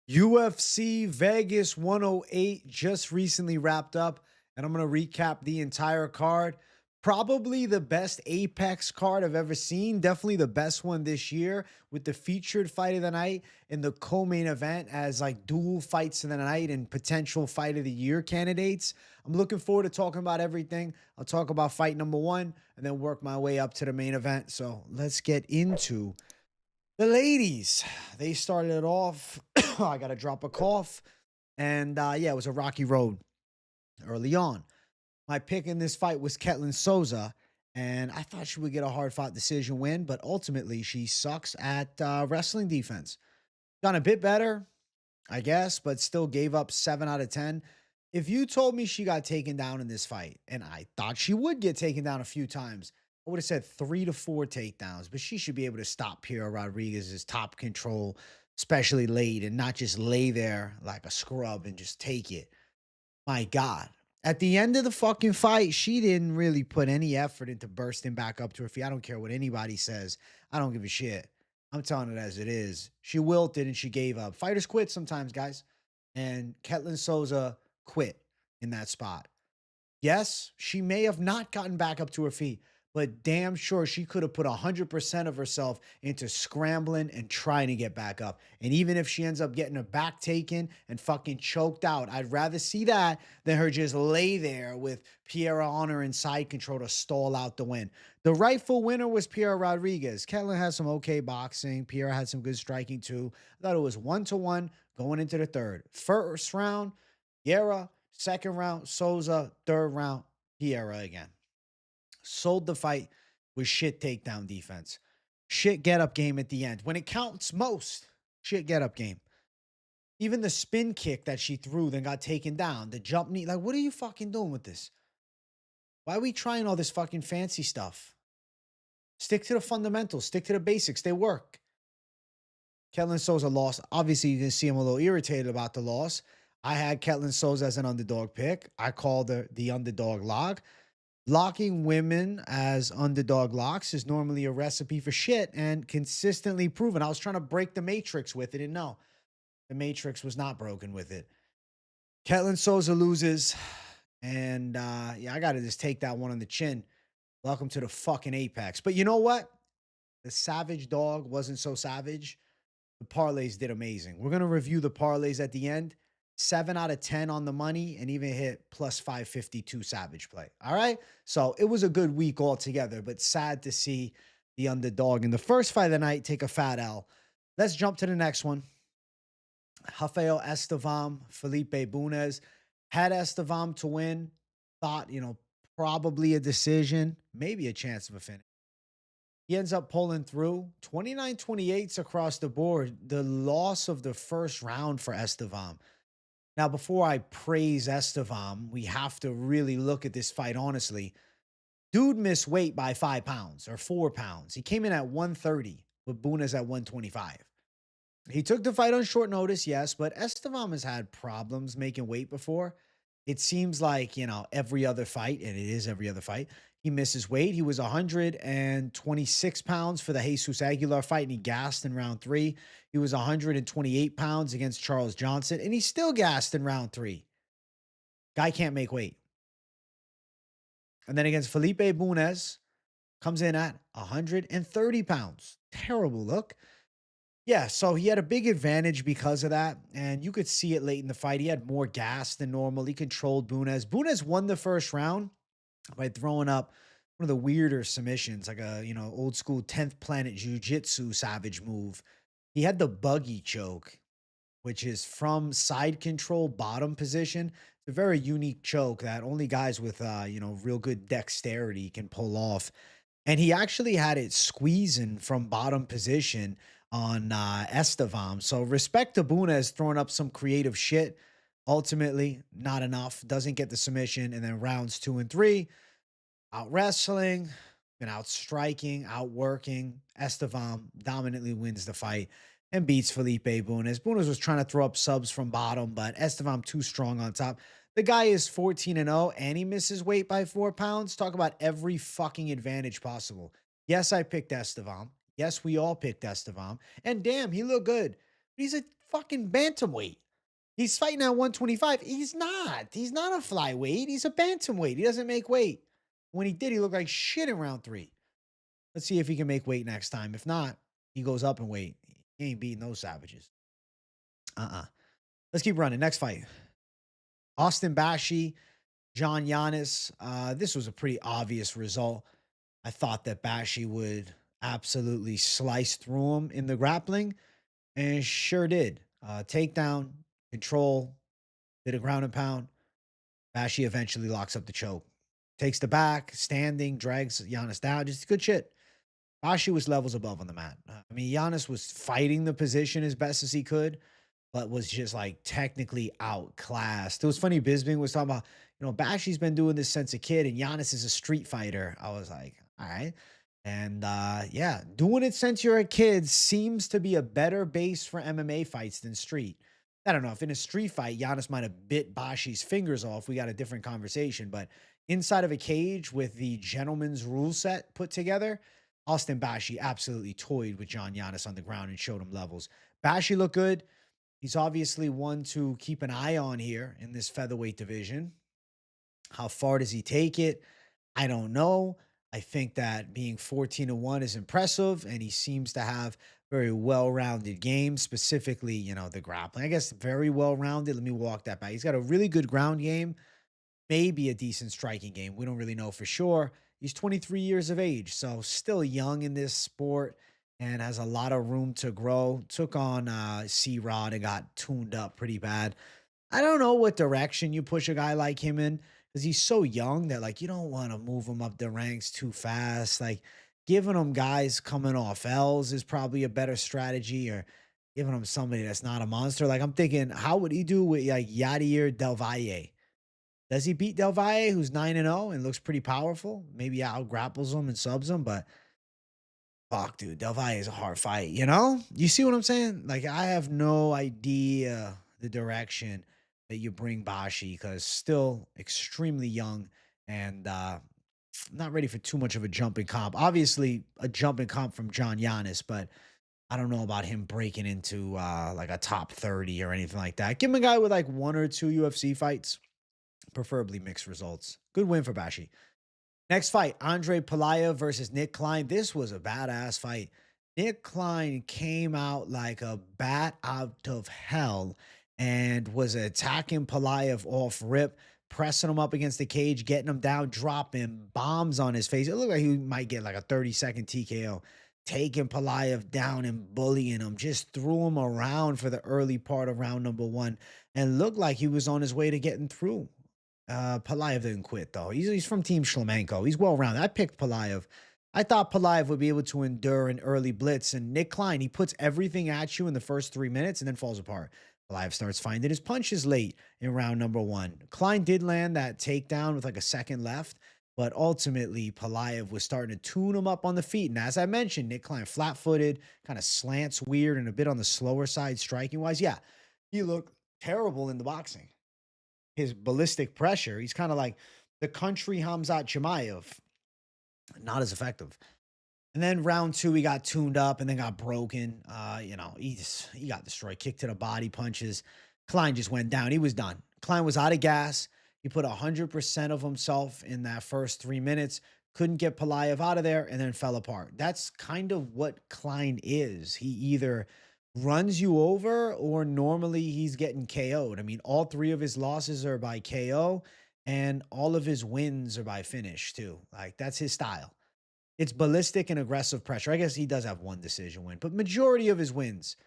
UFC Vegas 108 just recently wrapped up, and I'm going to recap the entire card. Probably the best Apex card I've ever seen. Definitely the best one this year, with the featured fight of the night and the co-main event as like dual fights of the night and potential fight of the year candidates. I'm looking forward to talking about everything. I'll talk about fight number one and then work my way up to the main event. So let's get into the ladies. They started it off. I got to drop a cough. And yeah, it was a rocky road early on. My pick in this fight was Ketlen Souza. And I thought she would get a hard fought decision win, but ultimately she sucks at wrestling defense. Done a bit better, I guess, but still gave up 7 out of 10. If you told me she got taken down in this fight, and I thought she would get taken down a few times, I would have said 3 to 4 takedowns, but she should be able to stop Piera Rodriguez's top control, especially late, and not just lay there like a scrub and just take it. My God. At the end of the fucking fight, she didn't really put any effort into bursting back up to her feet. I don't care what anybody says. I don't give a shit. I'm telling it as it is. She wilted and she gave up. Fighters quit sometimes, guys. And Ketlen Souza quit in that spot. Yes, she may have not gotten back up to her feet, but damn sure she could have put 100% of herself into scrambling and trying to get back up. And even if she ends up getting her back taken and fucking choked out, I'd rather see that than her just lay there with Piera on her inside control to stall out the win. The rightful winner was Piera Rodriguez. Ketlen had some okay boxing. Piera had some good striking too. I thought it was 1-1 going into the third. First round, Vieira. Second round, Souza. Third round, Piera again. Sold the fight with shit takedown defense. Shit get up game at the end. When it counts most, shit get up game. Even the spin kick that she threw then got taken down. The jump knee. Like, what are you fucking doing with this? Why are we trying all this fucking fancy stuff? Stick to the fundamentals. Stick to the basics. They work. Ketlen Souza lost. Obviously, you can see him a little irritated about the loss. I had Ketlen Souza as an underdog pick. I called her the underdog lock. Locking women as underdog locks is normally a recipe for shit and consistently proven. I was trying to break the matrix with it, and no, the matrix was not broken with it. Ketlen Souza loses, and yeah, I got to just take that one on the chin. Welcome to the fucking apex. But you know what? The savage dog wasn't so savage. The parlays did amazing. We're going to review the parlays at the end. 7 out of 10 on the money and even hit plus 552 savage play. All right. So it was a good week altogether, but sad to see the underdog in the first fight of the night take a fat L. Let's jump to the next one. Rafael Estevam, Felipe Bunes. Had Estevam to win. Thought, probably a decision, maybe a chance of a finish. He ends up pulling through 29-28s across the board. The loss of the first round for Estevam. Now, before I praise Estevam, we have to really look at this fight honestly. Dude missed weight by 5 pounds or 4 pounds. He came in at 130 with Bunes at 125. He took the fight on short notice, yes, but Estevam has had problems making weight before. It seems like, every other fight, and it is every other fight, he misses weight. He was 126 pounds for the Jesus Aguilar fight, and he gassed in round 3. He was 128 pounds against Charles Johnson, and he still gassed in round 3. Guy can't make weight. And then against Felipe Bunes, comes in at 130 pounds. Terrible look. Yeah, so he had a big advantage because of that, and you could see it late in the fight. He had more gas than normal. He controlled Bunes. Bunes won the first round by throwing up one of the weirder submissions, like a, old school 10th planet jiu-jitsu savage move. He had the buggy choke, which is from side control bottom position. It's a very unique choke that only guys with, real good dexterity can pull off. And he actually had it squeezing from bottom position on Estevam. So respect to Bunes throwing up some creative shit. Ultimately, not enough. Doesn't get the submission. And then rounds 2 and 3, out wrestling, been out striking, outworking. Estevam dominantly wins the fight and beats Felipe Bunes. Bunes was trying to throw up subs from bottom, but Estevam too strong on top. The guy is 14-0 and he misses weight by 4 pounds. Talk about every fucking advantage possible. Yes, I picked Estevam. Yes, we all picked Estevam. And damn, he looked good. But he's a fucking bantamweight. He's fighting at 125. He's not. He's not a flyweight. He's a bantamweight. He doesn't make weight. When he did, he looked like shit in round 3. Let's see if he can make weight next time. If not, he goes up in weight. He ain't beating those savages. Let's keep running. Next fight. Austin Bashi, John Yannis. This was a pretty obvious result. I thought that Bashi would absolutely slice through him in the grappling, and sure did. Takedown, control, bit of ground and pound. Bashi eventually locks up the choke. Takes the back, standing, drags Giannis down. Just good shit. Bashi was levels above on the mat. I mean, Giannis was fighting the position as best as he could, but was just like technically outclassed. It was funny. Bisbing was talking about, Bashi's been doing this since a kid, and Giannis is a street fighter. I was like, all right. And yeah, doing it since you're a kid seems to be a better base for MMA fights than street. I don't know if in a street fight, Giannis might have bit Bashi's fingers off. We got a different conversation, but inside of a cage with the gentleman's rule set put together, Austin Bashi absolutely toyed with John Giannis on the ground and showed him levels. Bashi looked good. He's obviously one to keep an eye on here in this featherweight division. How far does he take it? I don't know. I think that being 14-1 is impressive, and he seems to have very well-rounded game, specifically, the grappling. I guess very well-rounded. Let me walk that back. He's got a really good ground game, maybe a decent striking game. We don't really know for sure. He's 23 years of age, so still young in this sport and has a lot of room to grow. Took on C-Rod and got tuned up pretty bad. I don't know what direction you push a guy like him in because he's so young that like you don't want to move him up the ranks too fast. Like giving him guys coming off Elves is probably a better strategy, or giving him somebody that's not a monster. Like I'm thinking, how would he do with like Yadier Del Valle? Does he beat Del Valle, who's 9-0 and looks pretty powerful? Maybe out grapples him and subs him, but fuck, dude, Del Valle is a hard fight, you know? You see what I'm saying? Like, I have no idea the direction that you bring Bashi because still extremely young and not ready for too much of a jumping comp. Obviously, a jumping comp from John Yannis, but I don't know about him breaking into like a top 30 or anything like that. Give him a guy with like 1 or 2 UFC fights, preferably mixed results. Good win for Bashi. Next fight, Andrey Pulyaev versus Nick Klein. This was a badass fight. Nick Klein came out like a bat out of hell and was attacking Pulyaev off rip, pressing him up against the cage, getting him down, dropping bombs on his face. It looked like he might get like a 30-second TKO. Taking Pulyaev down and bullying him, just threw him around for the early part of round number 1 and looked like he was on his way to getting through. Pulyaev didn't quit though. He's from Team Shlemenko. He's well rounded. I picked Pulyaev. I thought Pulyaev would be able to endure an early blitz, and Nick Klein, he puts everything at you in the first 3 minutes and then falls apart. Pulyaev starts finding his punches late in round number 1. Klein did land that takedown with like a second left, but ultimately Pulyaev was starting to tune him up on the feet. And as I mentioned, Nick Klein flat-footed, kind of slants weird and a bit on the slower side striking-wise. Yeah, he looked terrible in the boxing. His ballistic pressure, he's kind of like the country Hamzat Chimaev, not as effective. And then round 2, he got tuned up and then got broken. He got destroyed, kicked to the body, punches. Klein just went down. He was done. Klein was out of gas. He put 100% of himself in that first 3 minutes, couldn't get Pulyaev out of there, and then fell apart. That's kind of what Klein is. He either runs you over or normally he's getting KO'd. I mean, all 3 of his losses are by KO and all of his wins are by finish too. Like that's his style. It's ballistic and aggressive pressure. I guess he does have 1 decision win, but majority of his wins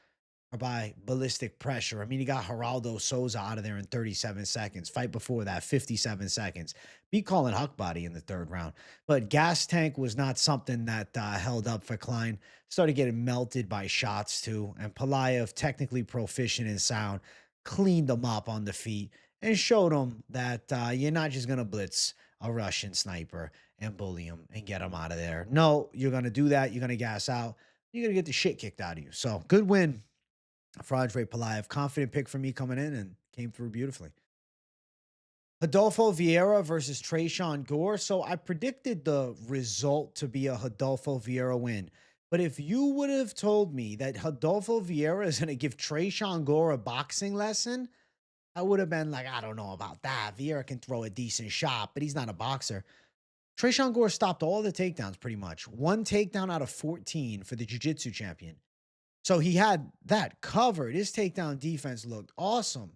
are by ballistic pressure. I mean, he got Geraldo Souza out of there in 37 seconds. Fight before that, 57 seconds. Beat Colin Huckbody in the 3rd round. But gas tank was not something that held up for Klein. Started getting melted by shots too. And Pulyaev, technically proficient in sound, cleaned him up on the feet and showed him that you're not just going to blitz a Russian sniper and bully him and get him out of there. No, you're going to do that. You're going to gas out. You're going to get the shit kicked out of you. So good win for Andrey Pulyaev. Confident pick for me coming in and came through beautifully. Rodolfo Vieira versus Tresean Gore. So I predicted the result to be a Rodolfo Vieira win. But if you would have told me that Rodolfo Vieira is going to give Tresean Gore a boxing lesson, I would have been like, I don't know about that. Vieira can throw a decent shot, but he's not a boxer. Tresean Gore stopped all the takedowns pretty much. One takedown out of 14 for the jiu-jitsu champion. So he had that covered. His takedown defense looked awesome.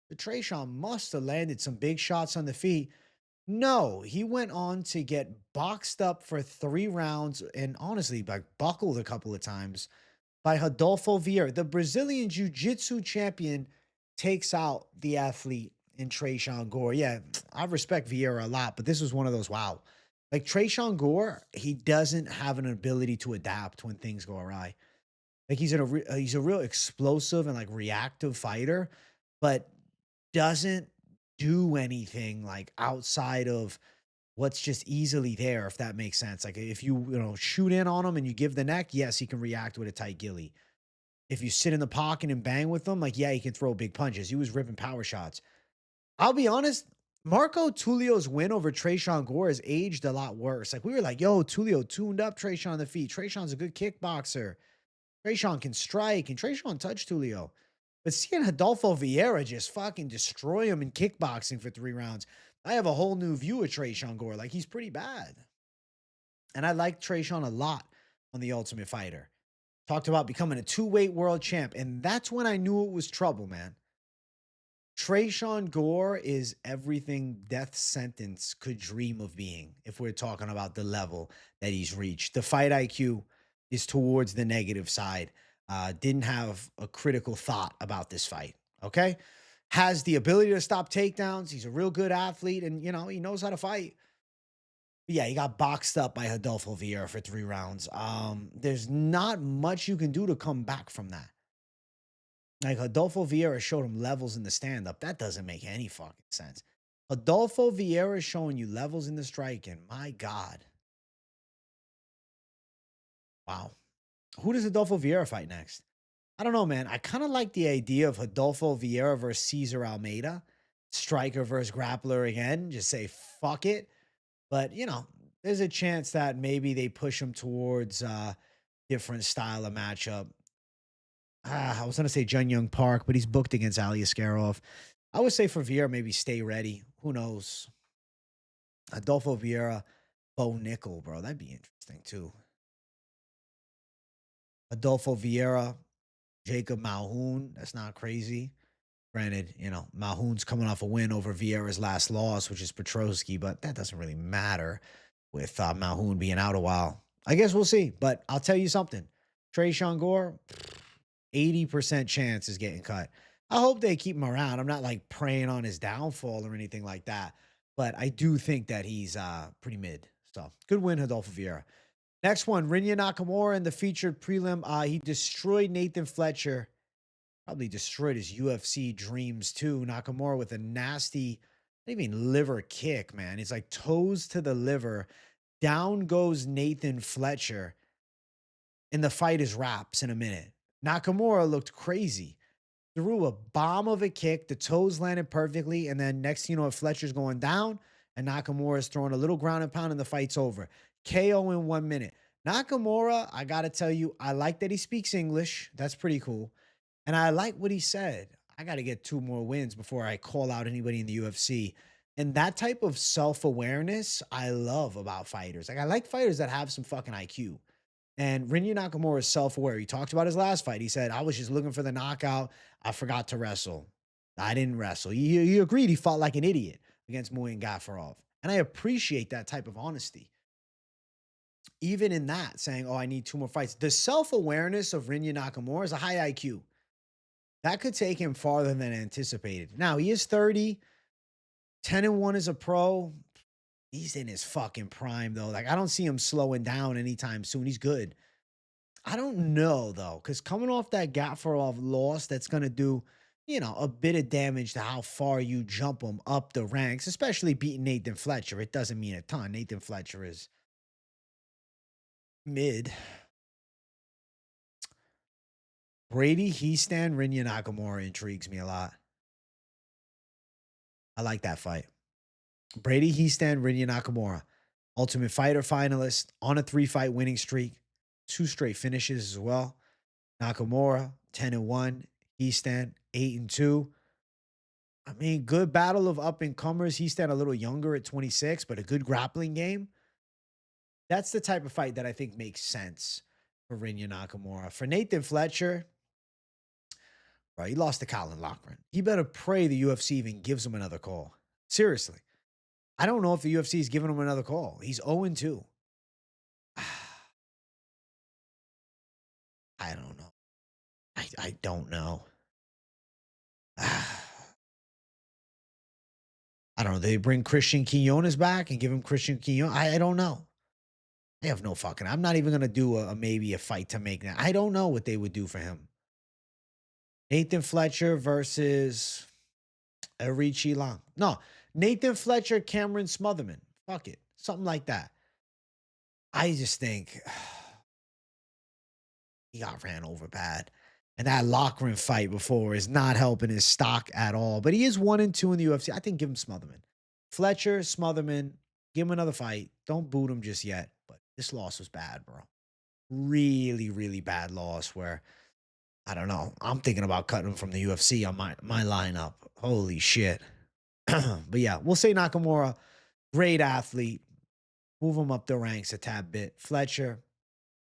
The Tresean must have landed some big shots on the feet. No, he went on to get boxed up for 3 rounds and honestly, like buckled a couple of times by Rodolfo Vieira. The Brazilian Jiu-Jitsu champion takes out the athlete in Tresean Gore. Yeah, I respect Vieira a lot, but this was one of those, wow. Like Tresean Gore, he doesn't have an ability to adapt when things go awry. Like he's a real explosive and like reactive fighter, but doesn't do anything like outside of what's just easily there, if that makes sense. Like if you shoot in on him and you give the neck, yes, he can react with a tight gilly. If you sit in the pocket and bang with him, like yeah, he can throw big punches. He was ripping power shots. I'll be honest, Marco Tulio's win over Tresean Gore has aged a lot worse. Like we were like, yo, Tulio tuned up Tresean on the feet. Tresean's a good kickboxer. Tresean can strike, and Tresean touched Tulio. But seeing Rodolfo Vieira just fucking destroy him in kickboxing for 3 rounds, I have a whole new view of Tresean Gore. Like, he's pretty bad. And I like Tresean a lot on The Ultimate Fighter. Talked about becoming a 2-weight world champ, and that's when I knew it was trouble, man. Tresean Gore is everything death sentence could dream of being if we're talking about the level that he's reached. The fight IQ is towards the negative side. Didn't have a critical thought about this fight. Okay. Has the ability to stop takedowns. He's a real good athlete and, he knows how to fight. But yeah, he got boxed up by Rodolfo Vieira for 3 rounds. There's not much you can do to come back from that. Like Rodolfo Vieira showed him levels in the stand-up. That doesn't make any fucking sense. Rodolfo Vieira is showing you levels in the striking. My God. Wow. Who does Rodolfo Vieira fight next? I don't know, man. I kind of like the idea of Rodolfo Vieira versus Cesar Almeida. Striker versus grappler again. Just say fuck it. But, there's a chance that maybe they push him towards different style of matchup. I was going to say Jun Young Park, but he's booked against Ali Askarov. I would say for Vieira, maybe stay ready. Who knows? Adolfo Vieira, Bo Nickel, bro. That'd be interesting, too. Adolfo Vieira, Jacob Malhoun. That's not crazy. Granted, Malhoun's coming off a win over Vieira's last loss, which is Petrosky, but that doesn't really matter with Malhoun being out a while. I guess we'll see. But I'll tell you something. Tresean Gore, 80% chance is getting cut. I hope they keep him around. I'm not like preying on his downfall or anything like that. But I do think that he's pretty mid. So good win, Rodolfo Vieira. Next one, Rinya Nakamura in the featured prelim. He destroyed Nathan Fletcher. Probably destroyed his UFC dreams too. Nakamura with a nasty, I don't even liver kick, man. It's like toes to the liver. Down goes Nathan Fletcher. And the fight is wraps in a minute. Nakamura looked crazy. Threw a bomb of a kick. The toes landed perfectly. And then next thing you know, Fletcher's going down. And Nakamura is throwing a little ground and pound and the fight's over. KO in 1 minute. Nakamura, I got to tell you, I like that he speaks English. That's pretty cool. And I like what he said. I got to get 2 more wins before I call out anybody in the UFC. And that type of self-awareness, I love about fighters. Like, I like fighters that have some fucking IQ. And Rinya Nakamura is self-aware. He talked about his last fight. He said, I was just looking for the knockout. I forgot to wrestle. I didn't wrestle. He agreed he fought like an idiot against Muin Gafarov. And I appreciate that type of honesty. Even in that, saying, I need 2 more fights. The self-awareness of Rinya Nakamura is a high IQ. That could take him farther than anticipated. Now, he is 30, 10-1 as a pro. He's in his fucking prime, though. Like, I don't see him slowing down anytime soon. He's good. I don't know, though, because coming off that Gafarov loss, that's going to do, a bit of damage to how far you jump him up the ranks, especially beating Nathan Fletcher. It doesn't mean a ton. Nathan Fletcher is mid. Brady Heastan, Rinya Nakamura intrigues me a lot. I like that fight. Brady Heastan, Rinya Nakamura. Ultimate Fighter finalist on a 3-fight winning streak. 2 straight finishes as well. Nakamura, 10-1. Heastan, 8-2. I mean, good battle of up-and-comers. Heastan a little younger at 26, but a good grappling game. That's the type of fight that I think makes sense for Rinya Nakamura. For Nathan Fletcher, bro, he lost to Colin Loughran. He better pray the UFC even gives him another call. Seriously. I don't know if the UFC is giving him another call. He's 0-2. I don't know. I don't know. I don't know. They bring Christian Quinones back and give him Christian Quinones. I don't know. I have no fucking. I'm not even gonna do maybe a fight to make that. I don't know what they would do for him. Nathan Fletcher versus Arichi Long. No, Nathan Fletcher, Cameron Smotherman. Fuck it, something like that. I just think he got ran over bad. And that Loughran fight before is not helping his stock at all. But he is 1-2 in the UFC. I think give him Smotherman. Fletcher, Smotherman, give him another fight. Don't boot him just yet. But this loss was bad, bro. Really, really bad loss where, I don't know. I'm thinking about cutting him from the UFC on my lineup. Holy shit. But yeah, we'll say Nakamura, great athlete. Move him up the ranks a tad bit. Fletcher,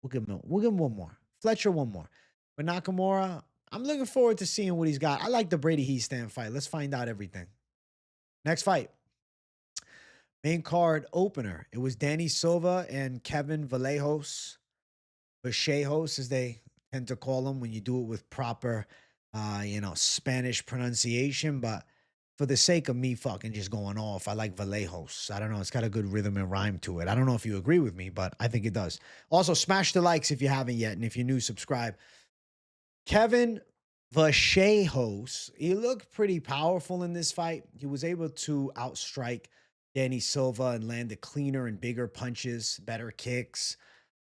we'll give him one more. Fletcher, one more. But Nakamura, I'm looking forward to seeing what he's got. I like the Brady Heastan fight. Let's find out everything. Next fight. Main card opener. It was Danny Silva and Kevin Vallejos. Vallejos, as they tend to call him when you do it with proper, Spanish pronunciation. But for the sake of me fucking just going off, I like Vallejos. I don't know. It's got a good rhythm and rhyme to it. I don't know if you agree with me, but I think it does. Also, smash the likes if you haven't yet. And if you're new, subscribe. Kevin Vallejos, he looked pretty powerful in this fight. He was able to outstrike Danny Silva and land the cleaner and bigger punches, better kicks,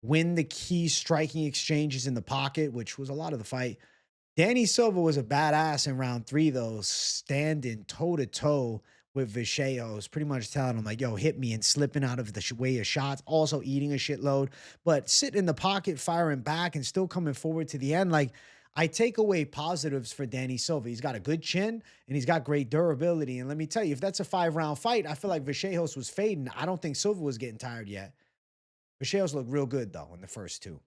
win the key striking exchanges in the pocket, which was a lot of the fight. Danny Silva was a badass in round 3, though, standing toe-to-toe with Vallejos, pretty much telling him, like, yo, hit me, and slipping out of the way of shots, also eating a shitload, but sitting in the pocket, firing back, and still coming forward to the end. Like, I take away positives for Danny Silva. He's got a good chin, and he's got great durability. And let me tell you, if that's a 5-round fight, I feel like Vallejos was fading. I don't think Silva was getting tired yet. Vallejos looked real good, though, in the first 2.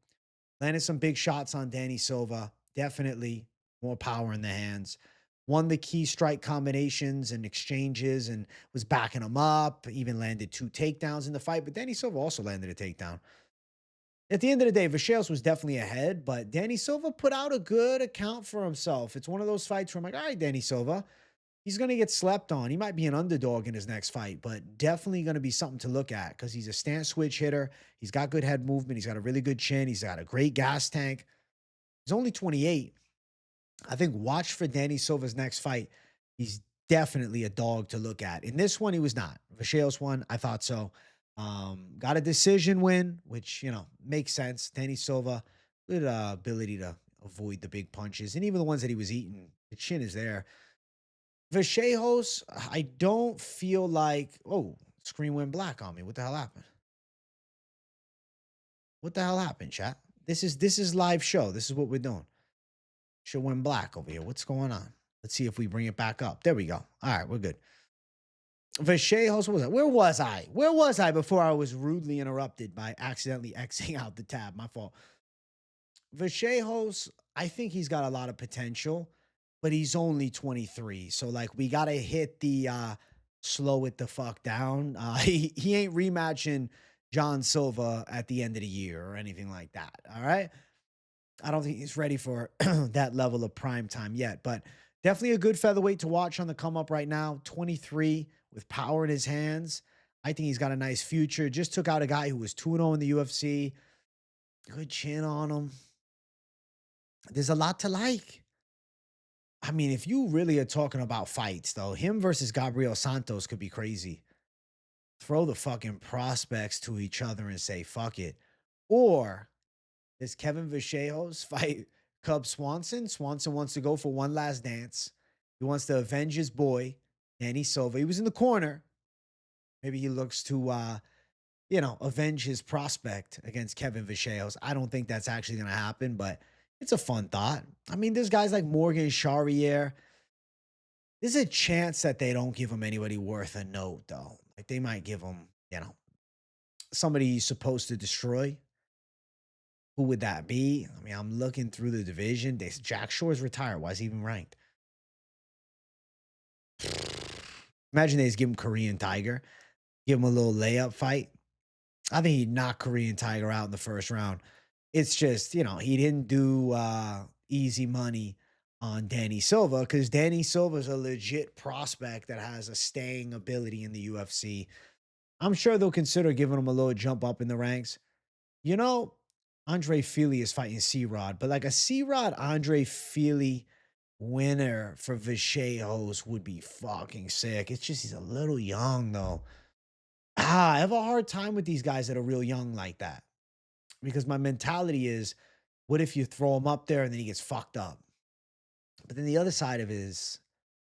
Landed some big shots on Danny Silva. Definitely more power in the hands. Won the key strike combinations and exchanges and was backing him up. Even landed 2 takedowns in the fight. But Danny Silva also landed a takedown. At the end of the day, Vallejos was definitely ahead, but Danny Silva put out a good account for himself. It's one of those fights where I'm like, all right, Danny Silva, he's going to get slept on. He might be an underdog in his next fight, but definitely going to be something to look at because he's a stance switch hitter. He's got good head movement. He's got a really good chin. He's got a great gas tank. He's only 28. I think watch for Danny Silva's next fight. He's definitely a dog to look at. In this one, he was not. Vallejos won. I thought so. Got a decision win, which, makes sense. Danny Silva, good ability to avoid the big punches. And even the ones that he was eating, the chin is there. Vallejos, I don't feel like, screen went black on me. What the hell happened? What the hell happened, chat? This is live show. This is what we're doing. Show went black over here. What's going on? Let's see if we bring it back up. There we go. All right, we're good. Vallejos, what was that? Where was I? Where was I before I was rudely interrupted by accidentally Xing out the tab? My fault. Vallejos, I think he's got a lot of potential, but he's only 23. So, like, we got to hit the slow it the fuck down. He ain't rematching John Silva at the end of the year or anything like that. All right. I don't think he's ready for that level of prime time yet, but definitely a good featherweight to watch on the come up right now. 23 with power in his hands. I think he's got a nice future. Just took out a guy who was 2-0 in the UFC. Good chin on him. There's a lot to like. I mean, if you really are talking about fights, though, him versus Gabriel Santos could be crazy. Throw the fucking prospects to each other and say, fuck it. Or does Kevin Vallejos fight Cub Swanson? Swanson wants to go for one last dance. He wants to avenge his boy, Danny Silva. He was in the corner. Maybe he looks to avenge his prospect against Kevin Vallejos. I don't think that's actually going to happen, but it's a fun thought. I mean, there's guys like Morgan Charrier. There's a chance that they don't give him anybody worth a note, though. Like they might give him, somebody he's supposed to destroy. Who would that be? I mean, I'm looking through the division. Jack Shore's retired. Why is he even ranked? Imagine they just give him Korean Tiger, give him a little layup fight. I think he'd knock Korean Tiger out in the first round. It's just, he didn't do easy money on Danny Silva because Danny Silva is a legit prospect that has a staying ability in the UFC. I'm sure they'll consider giving him a little jump up in the ranks. Andre Fili is fighting C-Rod, but like a C-Rod Andre Fili winner for Vallejos would be fucking sick. It's just he's a little young though. I have a hard time with these guys that are real young like that because my mentality is, what if you throw him up there and then he gets fucked up? But then the other side of it is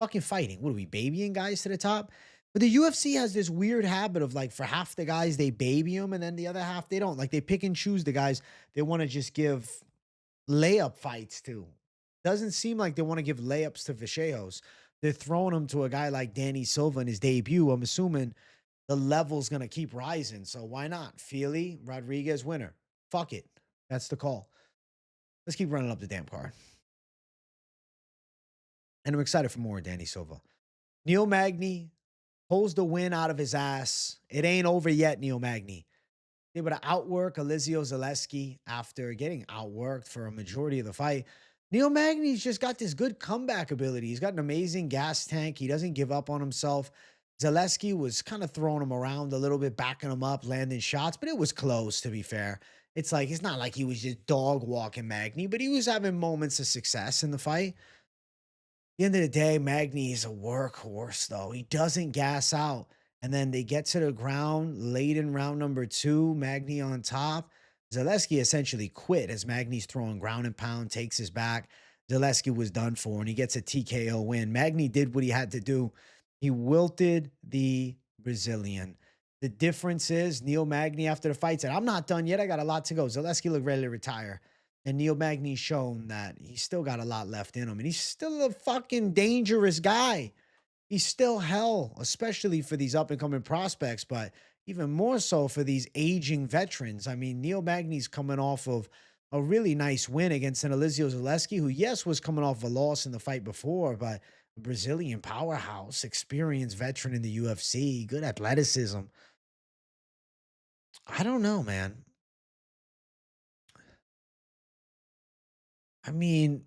fucking fighting. What are we, babying guys to the top? But the UFC has this weird habit of like, for half the guys, they baby them, and then the other half, they don't. Like, they pick and choose the guys they want to just give layup fights to. Doesn't seem like they want to give layups to Vallejos. They're throwing them to a guy like Danny Silva in his debut. I'm assuming the level's going to keep rising. So why not? Fili, Rodriguez, winner. Fuck it. That's the call. Let's keep running up the damn card. And I'm excited for more Danny Silva. Neil Magny pulls the win out of his ass. It ain't over yet, Neil Magny. Able to outwork Elizeu Zaleski after getting outworked for a majority of the fight. Neil Magny's just got this good comeback ability. He's got an amazing gas tank. He doesn't give up on himself. Zaleski was kind of throwing him around a little bit, backing him up, landing shots, but it was close, to be fair. It's not like he was just dog walking Magny, but he was having moments of success in the fight. At the end of the day, Magny is a workhorse, though. He doesn't gas out. And then they get to the ground late in round number 2, Magny on top. Zaleski essentially quit as Magny's throwing ground and pound, takes his back. Zaleski was done for, and he gets a TKO win. Magny did what he had to do. He wilted the Brazilian. The difference is Neil Magny, after the fight, said, I'm not done yet. I got a lot to go. Zaleski looked ready to retire. And Neil Magny's shown that he's still got a lot left in him. And he's still a fucking dangerous guy. He's still hell, especially for these up-and-coming prospects, but even more so for these aging veterans. I mean, Neil Magny's coming off of a really nice win against an Elizeu Zaleski, who, yes, was coming off a loss in the fight before, but a Brazilian powerhouse, experienced veteran in the UFC, good athleticism. I don't know, man. I mean,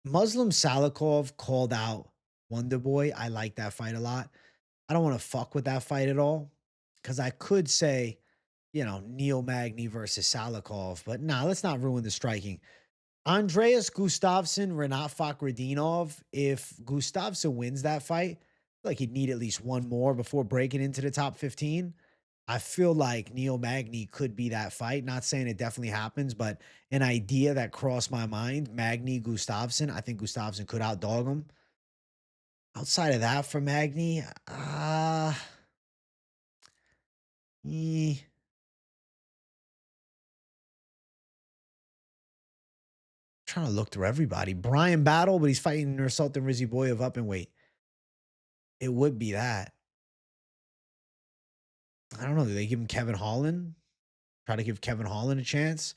Muslim Salikov called out Wonder Boy. I like that fight a lot. I don't want to fuck with that fight at all because I could say, Neil Magny versus Salikov, but nah, let's not ruin the striking. Andreas Gustafsson, Renat Fakhretdinov. If Gustafsson wins that fight, I feel like he'd need at least one more before breaking into the top 15. I feel like Neil Magny could be that fight. Not saying it definitely happens, but an idea that crossed my mind, Magny Gustafsson. I think Gustafsson could outdog him. Outside of that for Magny, trying to look through everybody. Brian Battle, but he's fighting Nursultan Riziboyev up in weight. It would be that. I don't know. Do they give him Kevin Holland? Try to give Kevin Holland a chance?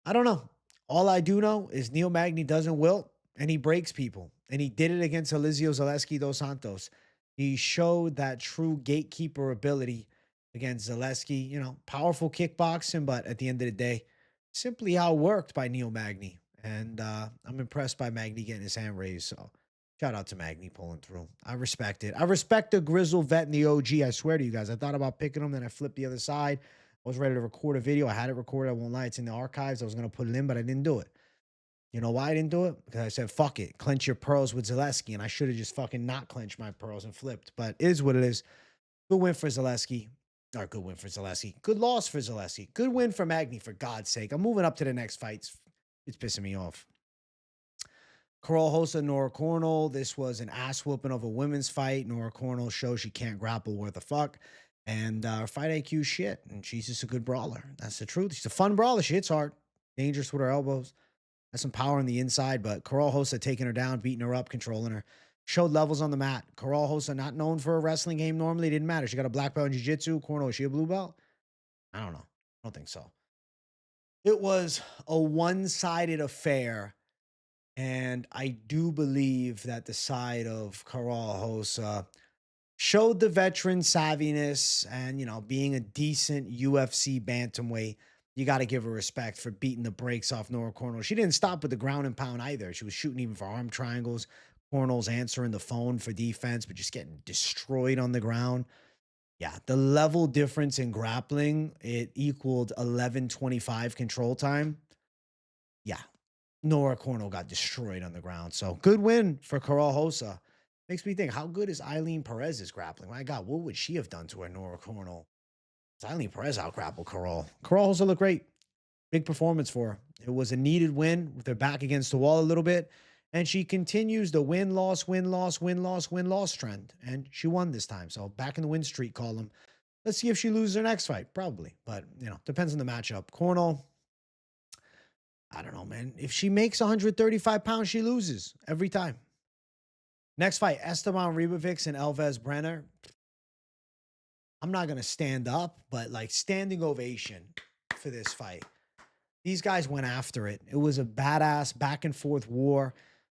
I don't know. All I do know is Neil Magny doesn't wilt and he breaks people. And he did it against Elizeu Zaleski dos Santos. He showed that true gatekeeper ability against Zaleski. Powerful kickboxing, but at the end of the day, simply outworked by Neil Magny. And I'm impressed by Magny getting his hand raised. So shout out to Magny pulling through. I respect it. I respect the grizzled vet and the OG. I swear to you guys. I thought about picking him, then I flipped the other side. I was ready to record a video. I had it recorded. I won't lie. It's in the archives. I was going to put it in, but I didn't do it. You know why I didn't do it? Because I said, fuck it. Clench your pearls with Zaleski. And I should have just fucking not clenched my pearls and flipped. But it is what it is. Good win for Zaleski. Or good win for Zaleski. Good loss for Zaleski. Good win for Magny, for God's sake. I'm moving up to the next fights. It's pissing me off. Karol hosted Nora Cornolle. This was an ass whooping of a women's fight. Nora Cornolle shows she can't grapple worth a fuck. And her fight IQ shit. And she's just a good brawler. That's the truth. She's a fun brawler. She hits hard, dangerous with her elbows, has some power on the inside. But Karol Rosa taking her down, beating her up, controlling her. Showed levels on the mat. Karol Rosa, not known for a wrestling game normally. Didn't matter. She got a black belt in jiu-jitsu. Cornolle, is she a blue belt? I don't know. I don't think so. It was a one-sided affair. And I do believe that the side of Karol Rosa showed the veteran savviness and, being a decent UFC bantamweight. You got to give her respect for beating the brakes off Nora Cornolle. She didn't stop with the ground and pound either. She was shooting even for arm triangles. Cornell's answering the phone for defense, but just getting destroyed on the ground. Yeah, the level difference in grappling, it equaled 11:25 control time. Yeah, Nora Cornolle got destroyed on the ground. So good win for Karol Rosa. Makes me think, how good is Eileen Perez's grappling? My God, what would she have done to her Nora Cornolle? Eileen Perez out-grappled Karol. Karol Rosa looked great. Big performance for her. It was a needed win with her back against the wall a little bit. And she continues the win-loss, win-loss, win-loss, win-loss trend. And she won this time. So back in the win streak column. Let's see if she loses her next fight. Probably. But, depends on the matchup. Cornolle, I don't know, man. If she makes 135 pounds, she loses every time. Next fight, Estevam Ribovics and Elves Brenner. I'm not going to stand up, but standing ovation for this fight. These guys went after it. It was a badass back and forth war.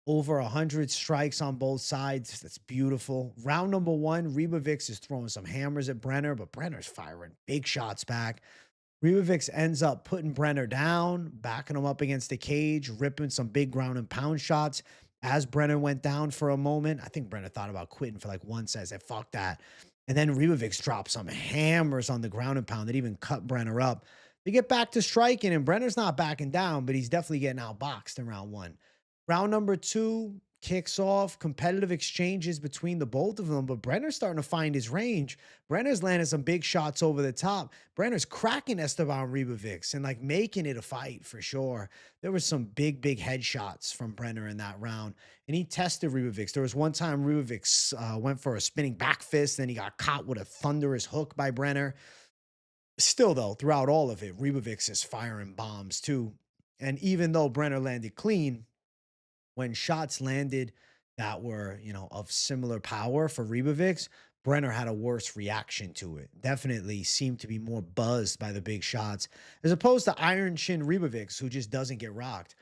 Over 100 strikes on both sides. That's beautiful. Round number 1, Ribovics is throwing some hammers at Brenner, but Brenner's firing big shots back. Ribovics ends up putting Brenner down, backing him up against the cage, ripping some big ground and pound shots. As Brenner went down for a moment, I think Brenner thought about quitting for one set. Said, fuck that. And then Ribovics dropped some hammers on the ground and pound that even cut Brenner up. They get back to striking, and Brenner's not backing down, but he's definitely getting outboxed in round 1. Round number 2 kicks off, competitive exchanges between the both of them, but Brenner's starting to find his range. Brenner's landing some big shots over the top. Brenner's cracking Estevam Ribovics and making it a fight for sure. There was some big headshots from Brenner in that round, and he tested Ribovics. There was one time Ribovics went for a spinning back fist, then he got caught with a thunderous hook by Brenner. Still, though, throughout all of it, Ribovics is firing bombs too. And even though Brenner landed clean, when shots landed that were, of similar power for Ribovics, Brenner had a worse reaction to it. Definitely seemed to be more buzzed by the big shots, as opposed to Iron Chin Ribovics, who just doesn't get rocked.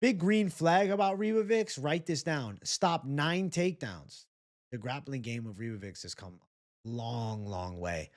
Big green flag about Ribovics. Write this down. Stop 9 takedowns. The grappling game of Ribovics has come a long way.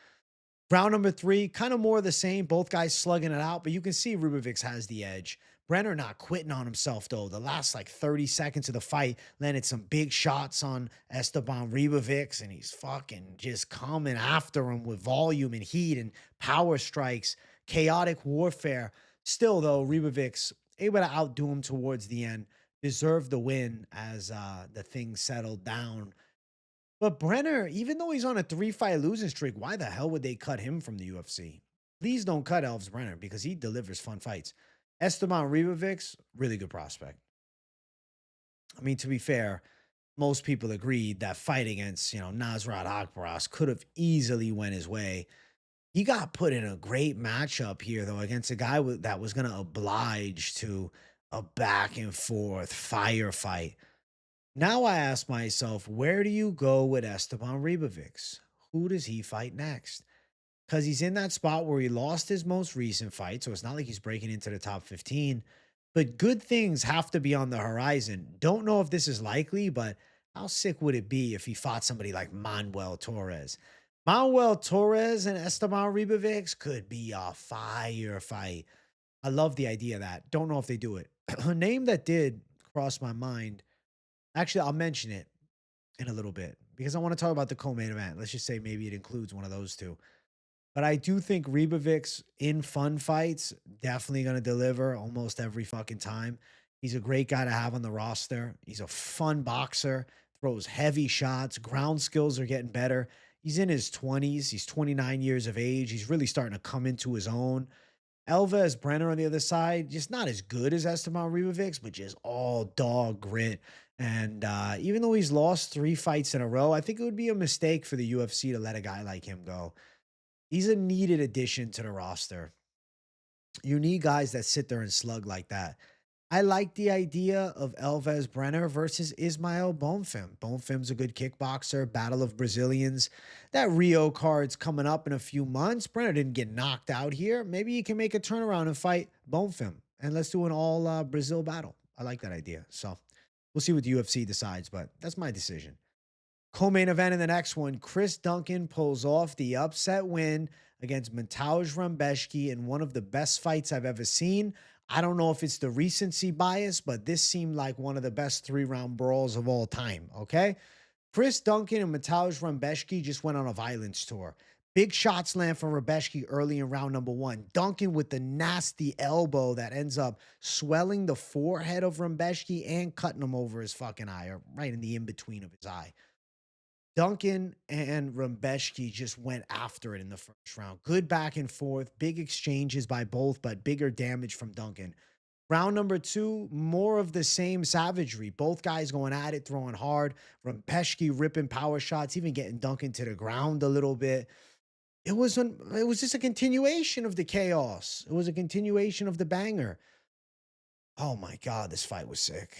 Round number 3, kind of more of the same. Both guys slugging it out, but you can see Ribovics has the edge. Brenner not quitting on himself, though. The last 30 seconds of the fight landed some big shots on Estevam Ribovics, and he's fucking just coming after him with volume and heat and power strikes, chaotic warfare. Still, though, Ribovics able to outdo him towards the end, deserved the win as the thing settled down. But Brenner, even though he's on a 3-fight losing streak, why the hell would they cut him from the UFC? Please don't cut Elves Brenner because he delivers fun fights. Estevam Ribovics, really good prospect. I mean, to be fair, most people agreed that fight against, Nasrat Akbaras could have easily went his way. He got put in a great matchup here, though, against a guy that was going to oblige to a back and forth firefight. Now I ask myself, where do you go with Estevam Ribovics? Who does he fight next? Because he's in that spot where he lost his most recent fight, so it's not like he's breaking into the top 15. But good things have to be on the horizon. Don't know if this is likely, but how sick would it be if he fought somebody like Manuel Torres? Manuel Torres and Estevam Ribovics could be a fire fight. I love the idea of that. Don't know if they do it. A name that did cross my mind. Actually, I'll mention it in a little bit because I want to talk about the co-main event. Let's just say maybe it includes one of those two. But I do think Ribovics in fun fights definitely going to deliver almost every fucking time. He's a great guy to have on the roster. He's a fun boxer, throws heavy shots. Ground skills are getting better. He's in his 20s. He's 29 years of age. He's really starting to come into his own. Elves Brenner on the other side, just not as good as Estevam Ribovics, but just all dog grit. And even though he's lost 3 fights in a row, I think it would be a mistake for the UFC to let a guy like him go. He's a needed addition to the roster. You need guys that sit there and slug like that. I like the idea of Elves Brenner versus Ismael Bonfim. Bonfim's a good kickboxer, battle of Brazilians. That Rio card's coming up in a few months. Brenner didn't get knocked out here. Maybe he can make a turnaround and fight Bonfim. And let's do an all Brazil battle. I like that idea. So we'll see what the UFC decides, but that's my decision. Co-main event in the next one, Chris Duncan pulls off the upset win against Mateusz Rebecki in one of the best fights I've ever seen. I don't know if it's the recency bias, but this seemed like one of the best 3-round brawls of all time, okay? Chris Duncan and Mateusz Rebecki just went on a violence tour. Big shots land from Rebecki early in round number 1. Duncan with the nasty elbow that ends up swelling the forehead of Rebecki and cutting him over his fucking eye, or right in the in-between of his eye. Duncan and Rebecki just went after it in the first round. Good back and forth, big exchanges by both, but bigger damage from Duncan. Round number 2, more of the same savagery. Both guys going at it, throwing hard. Rebecki ripping power shots, even getting Duncan to the ground a little bit. It was just a continuation of the chaos. It was a continuation of the banger. Oh my God, this fight was sick.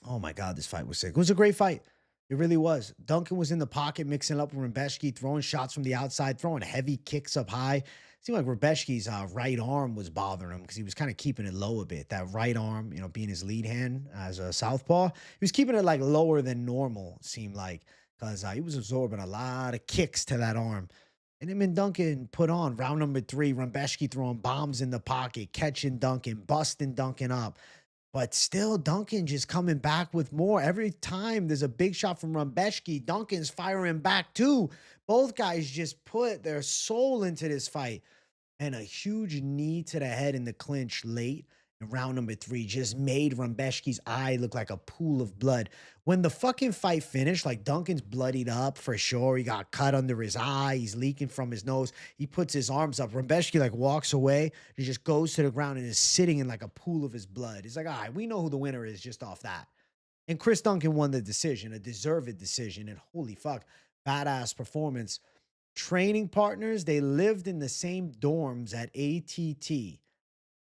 Oh my God, this fight was sick. It was a great fight. It really was. Duncan was in the pocket, mixing up with Rebecki, throwing shots from the outside, throwing heavy kicks up high. Seemed like Rebecki's right arm was bothering him because he was kind of keeping it low a bit. That right arm, being his lead hand as a southpaw, he was keeping it like lower than normal, seemed like, because he was absorbing a lot of kicks to that arm. And him and Duncan put on round number 3, Rebecki throwing bombs in the pocket, catching Duncan, busting Duncan up. But still, Duncan just coming back with more. Every time there's a big shot from Rebecki, Duncan's firing back too. Both guys just put their soul into this fight. And a huge knee to the head in the clinch late in round number 3 just made Rebecki's eye look like a pool of blood. When the fucking fight finished, like Duncan's bloodied up for sure. He got cut under his eye. He's leaking from his nose. He puts his arms up. Rebecki like walks away. He just goes to the ground and is sitting in like a pool of his blood. He's like, all right, we know who the winner is just off that. And Chris Duncan won the decision, a deserved decision. And holy fuck, badass performance. Training partners, they lived in the same dorms at ATT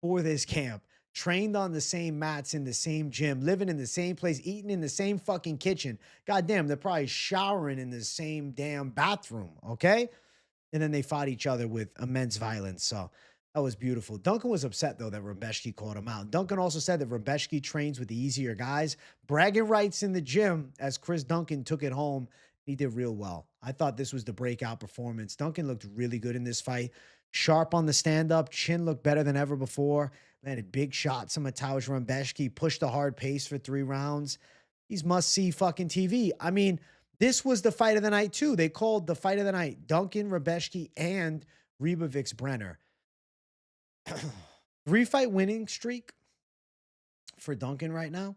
for this camp, trained on the same mats in the same gym, living in the same place, eating in the same fucking kitchen. Goddamn, they're probably showering in the same damn bathroom, okay? And then they fought each other with immense violence. So that was beautiful. Duncan was upset, though, that Rebecki called him out. Duncan also said that Rebecki trains with the easier guys. Bragging rights in the gym as Chris Duncan took it home. He did real well. I thought this was the breakout performance. Duncan looked really good in this fight. Sharp on the stand-up. Chin looked better than ever before. Landed big shots on Mateusz Rebecki. Pushed a hard pace for 3 rounds. He's must-see fucking TV. I mean, this was the fight of the night, too. They called the fight of the night Duncan, Rebecki, and Ribovics Brenner. 3-fight winning streak for Duncan right now.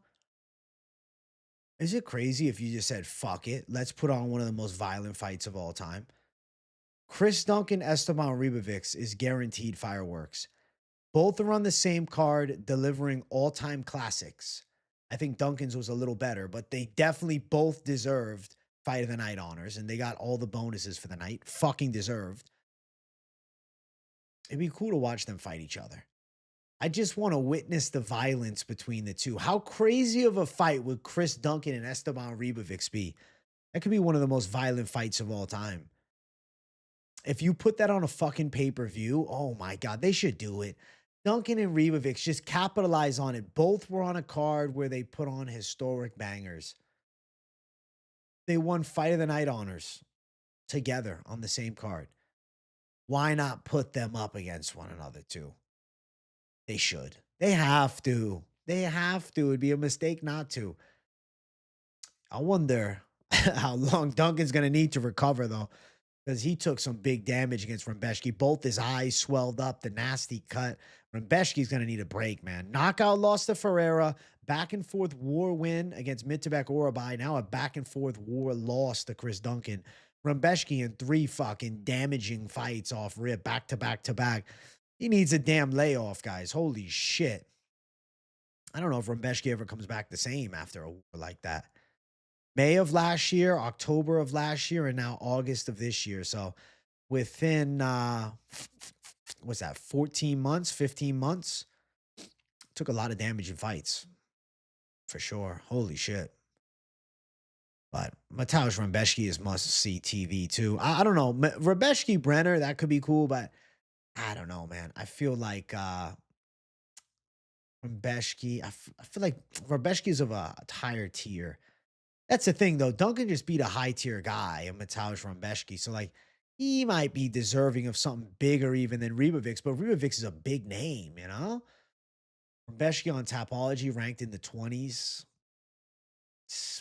Is it crazy if you just said, fuck it, let's put on one of the most violent fights of all time? Chris Duncan, Estevam Ribovics is guaranteed fireworks. Both are on the same card, delivering all-time classics. I think Duncan's was a little better, but they definitely both deserved fight of the night honors, and they got all the bonuses for the night. Fucking deserved. It'd be cool to watch them fight each other. I just want to witness the violence between the two. How crazy of a fight would Chris Duncan and Estevam Ribovics be? That could be one of the most violent fights of all time. If you put that on a fucking pay-per-view, oh my God, they should do it. Duncan and Ribovics just capitalize on it. Both were on a card where they put on historic bangers. They won fight of the night honors together on the same card. Why not put them up against one another too? They should. They have to. They have to. It'd be a mistake not to. I wonder how long Duncan's going to need to recover, though, because he took some big damage against Rebecki. Both his eyes swelled up, the nasty cut. Rebecki's going to need a break, man. Knockout loss to Ferreira. Back and forth war win against Mitabek Urabai. Now a back and forth war loss to Chris Duncan. Rebecki in 3 fucking damaging fights off rip, back to back to back. He needs a damn layoff, guys. Holy shit. I don't know if Rebecki ever comes back the same after a war like that. May of last year, October of last year, and now August of this year. So within what's that, 14 months, 15 months, took a lot of damage in fights for sure. Holy shit. But Mateusz Rebecki is must see TV too. I don't know. Rebecki Brenner, that could be cool, but I don't know, man. I feel like Rebecki, I feel like Rebecki is of a higher tier. That's the thing, though. Duncan just beat a high tier guy in Mateusz Rebecki. So, like, he might be deserving of something bigger even than Ribovics, but Ribovics is a big name, you know? Rebecki on Tapology ranked in the 20s.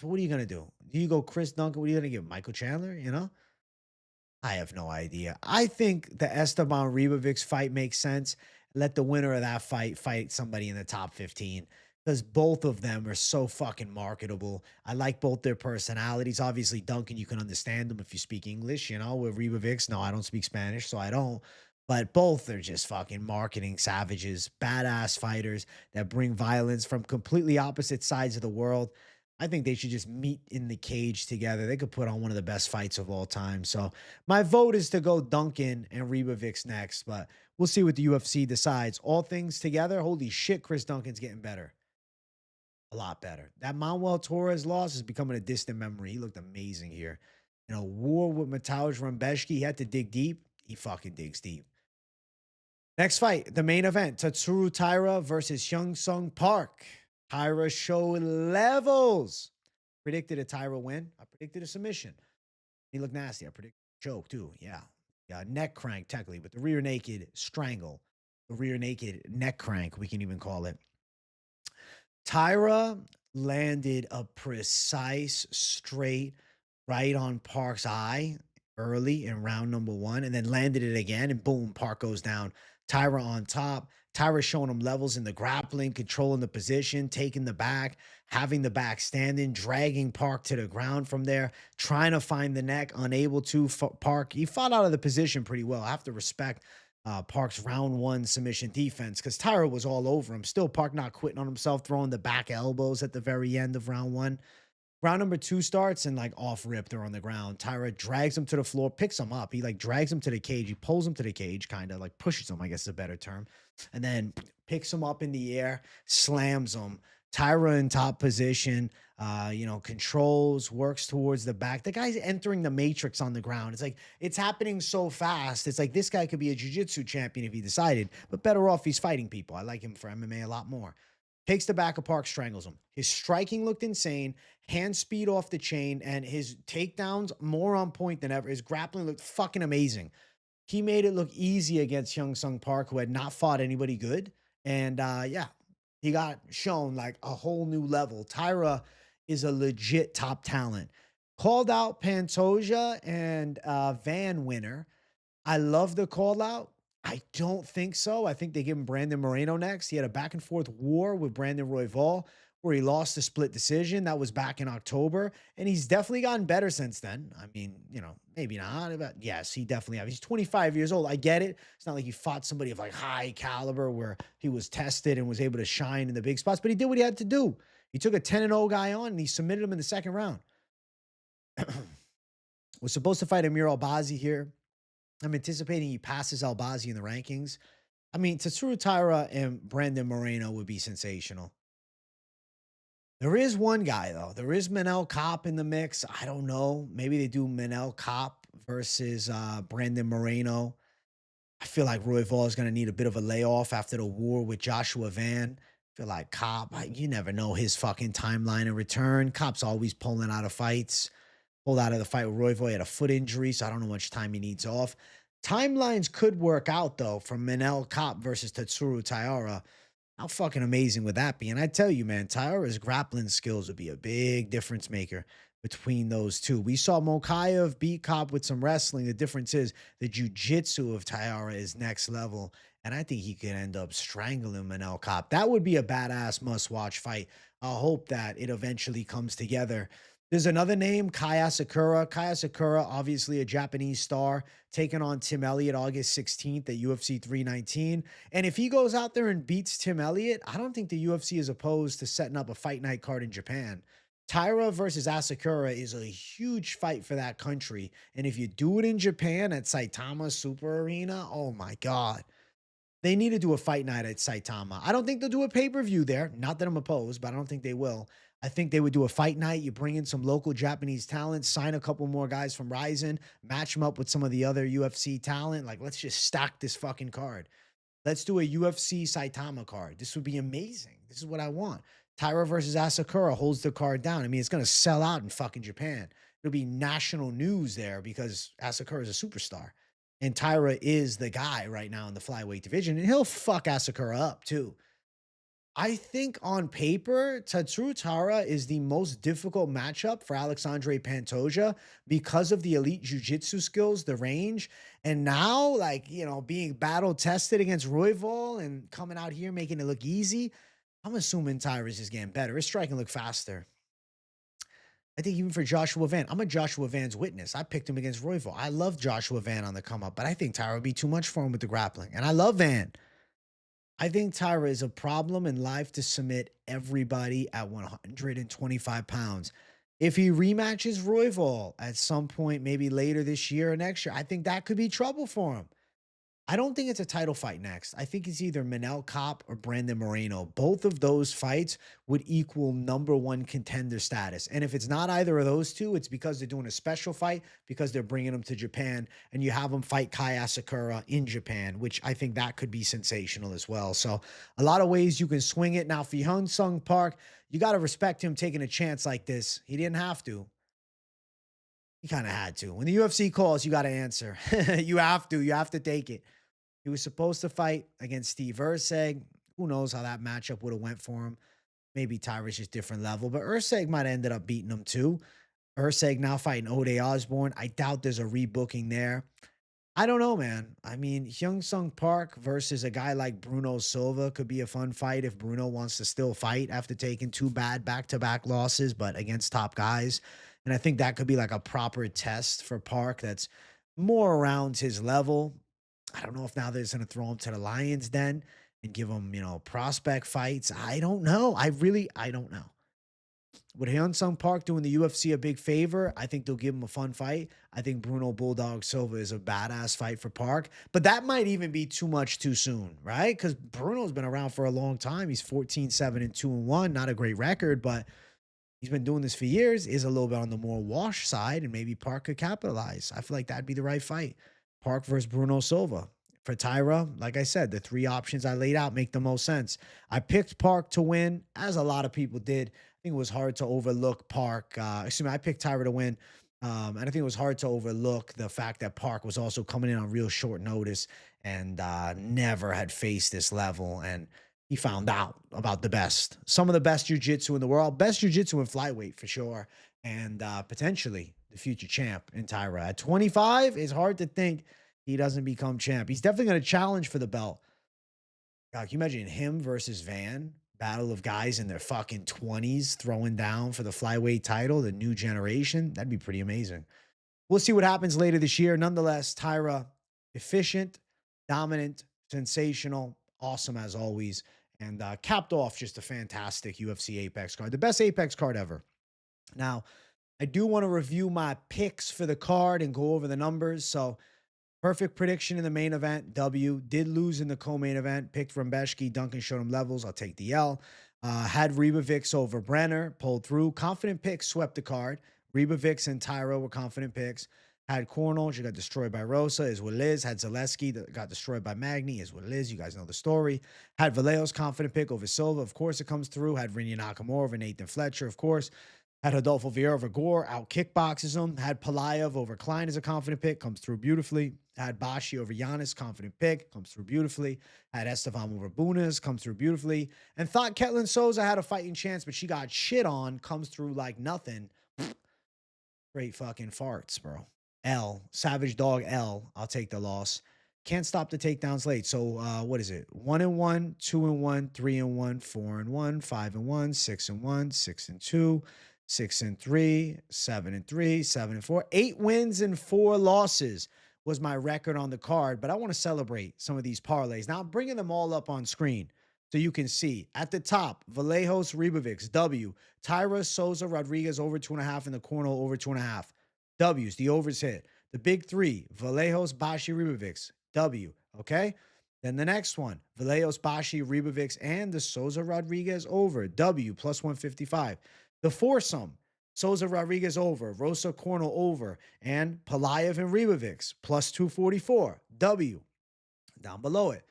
What are you going to do? Do you go Chris Duncan? What are you going to give? Michael Chandler, you know? I have no idea. I think the Esteban Ribovics fight makes sense. Let the winner of that fight somebody in the top 15 because both of them are so fucking marketable. I like both their personalities. Obviously, Duncan, you can understand them if you speak English, you know, with Ribovics. No, I don't speak Spanish, so I don't. But both are just fucking marketing savages, badass fighters that bring violence from completely opposite sides of the world. I think they should just meet in the cage together. They could put on one of the best fights of all time. So my vote is to go Duncan and Ribovics next, but we'll see what the UFC decides. All things together, holy shit, Chris Duncan's getting better. A lot better. That Manuel Torres loss is becoming a distant memory. He looked amazing here. In a war with Mateusz Rebecki, he had to dig deep. He fucking digs deep. Next fight, the main event, Tatsuro Taira versus Hyun-Sung Park. Taira showed levels. Predicted a Taira win. I predicted a submission. He looked nasty. I predicted a choke too. Yeah. Yeah. Neck crank, technically, but the rear naked strangle. The rear naked neck crank, we can even call it. Taira landed a precise straight right on Park's eye early in round number 1 and then landed it again and boom, Park goes down. Taira on top. Taira showing him levels in the grappling, controlling the position, taking the back, having the back standing, dragging Park to the ground from there, trying to find the neck, unable to. Park, he fought out of the position pretty well. I have to respect Park's round 1 submission defense because Taira was all over him. Still, Park not quitting on himself, throwing the back elbows at the very end of round 1. Round number 2 starts and like off rip, they're on the ground. Taira drags him to the floor, picks him up. He like drags him to the cage. He pulls him to the cage, kind of like pushes him, I guess is a better term. And then picks him up in the air, slams him. Taira in top position, controls, works towards the back. The guy's entering the matrix on the ground. It's like, it's happening so fast. It's like this guy could be a jiu-jitsu champion if he decided, but better off he's fighting people. I like him for MMA a lot more. Takes the back of Park, strangles him. His striking looked insane, hand speed off the chain, and his takedowns more on point than ever. His grappling looked fucking amazing. He made it look easy against Hyun-Sung Park, who had not fought anybody good. And he got shown like a whole new level. Taira is a legit top talent. Called out Pantoja and Van winner. I love the call out. I don't think so. I think they give him Brandon Moreno next. He had a back and forth war with Brandon Royval where he lost a split decision. That was back in October. And he's definitely gotten better since then. I mean, maybe not, but yes, he definitely has. He's 25 years old. I get it. It's not like he fought somebody of like high caliber where he was tested and was able to shine in the big spots, but he did what he had to do. He took a 10-0 guy on and he submitted him in the second round. Was supposed to fight Amir Albazi here. I'm anticipating he passes Albazi in the rankings. I mean, Tatsuro Taira and Brandon Moreno would be sensational. There is one guy, though. There is Manel Kopp in the mix. I don't know. Maybe they do Manel Kopp versus Brandon Moreno. I feel like Royval is going to need a bit of a layoff after the war with Joshua Van. I feel like Kopp, you never know his fucking timeline in return. Kopp's always pulling out of fights. Pulled out of the fight with Royval. He had a foot injury, so I don't know how much time he needs off. Timelines could work out, though, from Manel Kopp versus Tatsuro Taira. How fucking amazing would that be? And I tell you, man, Taira's grappling skills would be a big difference maker between those two. We saw Mokaev beat Kopp with some wrestling. The difference is the jiu-jitsu of Taira is next level, and I think he could end up strangling Manel Kopp. That would be a badass must-watch fight. I hope that it eventually comes together. There's another name, Kaya Sakura. Kaya Sakura, obviously a Japanese star, taking on Tim Elliott August 16th at UFC 319. And if he goes out there and beats Tim Elliott, I don't think the UFC is opposed to setting up a fight night card in Japan. Taira versus Asakura is a huge fight for that country. And if you do it in Japan at Saitama Super Arena, oh my God. They need to do a fight night at Saitama. I don't think they'll do a pay-per-view there. Not that I'm opposed, but I don't think they will. I think they would do a fight night. You bring in some local Japanese talent, sign a couple more guys from Ryzen, match them up with some of the other UFC talent. Like, let's just stack this fucking card. Let's do a UFC Saitama card. This would be amazing. This is what I want. Taira versus Asakura holds the card down. I mean, it's going to sell out in fucking Japan. It'll be national news there because Asakura is a superstar. And Taira is the guy right now in the flyweight division. And he'll fuck Asakura up too. I think on paper, Tatsuro Taira is the most difficult matchup for Alexandre Pantoja because of the elite jiu-jitsu skills, the range, and now, like, you know, being battle tested against Royval and coming out here making it look easy. I'm assuming Taira's just getting better. His striking look faster. I think even for Joshua Van, I'm a Joshua Van's witness. I picked him against Royval. I love Joshua Van on the come up, but I think Taira would be too much for him with the grappling. And I love Van. I think Taira is a problem in life to submit everybody at 125 pounds. If he rematches Royval at some point, maybe later this year or next year, I think that could be trouble for him. I don't think it's a title fight next. I think it's either Manel Kopp or Brandon Moreno. Both of those fights would equal #1 contender status. And if it's not either of those two, it's because they're doing a special fight because they're bringing them to Japan and you have them fight Kai Asakura in Japan, which I think that could be sensational as well. So a lot of ways you can swing it. Now for Hyun Sung Park, you got to respect him taking a chance like this. He didn't have to. He kind of had to. When the UFC calls, you got to answer. You have to. You have to take it. He was supposed to fight against Steve Erceg. Who knows how that matchup would have went for him. Maybe Tyra's just different level, but Erceg might have ended up beating him too. Erceg now fighting Ode Osborne. I doubt there's a rebooking there. I don't know, man. I mean, Hyung Sung Park versus a guy like Bruno Silva could be a fun fight if Bruno wants to still fight after taking 2 bad back-to-back losses, but against top guys. And I think that could be like a proper test for Park that's more around his level. I don't know if now they're going to throw him to the Lions Den and give him, you know, prospect fights. I don't know. I don't know. Would Hyun Sung Park doing the UFC a big favor? I think they'll give him a fun fight. I think Bruno Bulldog Silva is a badass fight for Park, but that might even be too much too soon, right? Because Bruno's been around for a long time. He's 14-7-2-1, not a great record, but he's been doing this for years. Is a little bit on the more wash side, and maybe Park could capitalize. I feel like that'd be the right fight. Park versus Bruno Silva. For Taira, like I said, the 3 options I laid out make the most sense. I picked Park to win, as a lot of people did. I think it was hard to overlook Park. I picked Taira to win. And I think it was hard to overlook the fact that Park was also coming in on real short notice and never had faced this level. And he found out about the best. Some of the best jiu-jitsu in the world. Best jiu-jitsu in flyweight for sure. And potentially the future champ in Taira. At 25, it's hard to think he doesn't become champ. He's definitely going to challenge for the belt. God, can you imagine him versus Van? Battle of guys in their fucking 20s throwing down for the flyweight title, the new generation. That'd be pretty amazing. We'll see what happens later this year. Nonetheless, Taira, efficient, dominant, sensational, awesome as always, and capped off just a fantastic UFC Apex card. The best Apex card ever. Now, I do want to review my picks for the card and go over the numbers. So, perfect prediction in the main event. W. Did lose in the co-main event. Picked Rembeshki. Duncan showed him levels. I'll take the L. Had Ribovics over Brenner. Pulled through. Confident picks swept the card. Ribovics and Taira were confident picks. Had Cornolle. She got destroyed by Rosa. Is what Liz. Had Zaleski that got destroyed by Magny. Is what Liz. You guys know the story. Had Vallejos confident pick over Silva. Of course it comes through. Had Rinya Nakamura over Nathan Fletcher. Of course. Had Rodolfo Vieira over Gore, out kickboxes him. Had Pulyaev over Klein as a confident pick, comes through beautifully. Had Bashi over Yannis, confident pick, comes through beautifully. Had Estevam over Bunes, comes through beautifully. And thought Ketlen Souza had a fighting chance, but she got shit on, comes through like nothing. Great fucking farts, bro. L, Savage Dog L, I'll take the loss. Can't stop the takedowns late. So what is it? 1-1, 2-1, 3-1, 4-1, 5-1, 6-1, 6-2. 6-3, 7-3, 7-4, 8 wins and 4 losses was my record on the card. But I want to celebrate some of these parlays. Now I'm bringing them all up on screen. So you can see at the top, Vallejos, Ribovics, W. Taira, Souza, Rodriguez over 2.5, and the Cornolle over 2.5. W's, the overs hit. The big three, Vallejos, Bashi, Ribovics, W. Okay? Then the next one, Vallejos, Bashi, Ribovics, and the Souza Rodriguez over, W, plus 155. The foursome, Souza Rodriguez over, Rosa Cornolle over, and Pulyaev and Ribovics, plus 244, W. Down below it,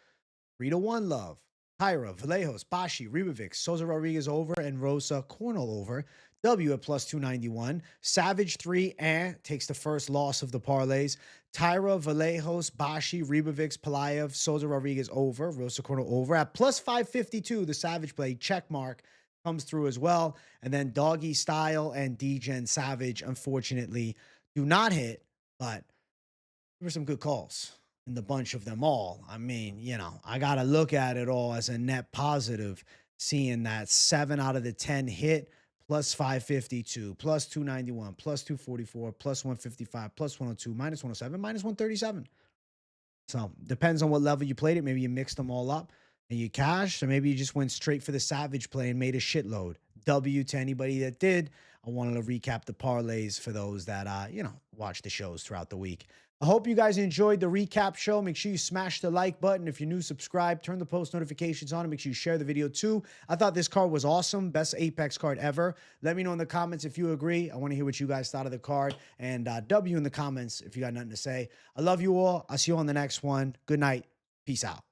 3-1 love. Taira, Vallejos, Bashi, Ribovics, Souza Rodriguez over, and Rosa Cornolle over. W at plus 291. Savage 3 takes the first loss of the parlays. Taira, Vallejos, Bashi, Ribovics, Pulyaev, Souza Rodriguez over, Rosa Cornolle over. At plus 552, the Savage play check mark comes through as well. And then Doggy Style and DGen Savage, unfortunately, do not hit, but there were some good calls in the bunch of them all. I mean, I got to look at it all as a net positive, seeing that 7 out of the 10 hit, plus 552, plus 291, plus 244, plus 155, plus 102, minus 107, minus 137. So depends on what level you played it. Maybe you mixed them all up and you cashed, or maybe you just went straight for the Savage play and made a shitload. W to anybody that did. I wanted to recap the parlays for those that, watch the shows throughout the week. I hope you guys enjoyed the recap show. Make sure you smash the like button. If you're new, subscribe. Turn the post notifications on and make sure you share the video too. I thought this card was awesome. Best Apex card ever. Let me know in the comments if you agree. I want to hear what you guys thought of the card. And W in the comments if you got nothing to say. I love you all. I'll see you on the next one. Good night. Peace out.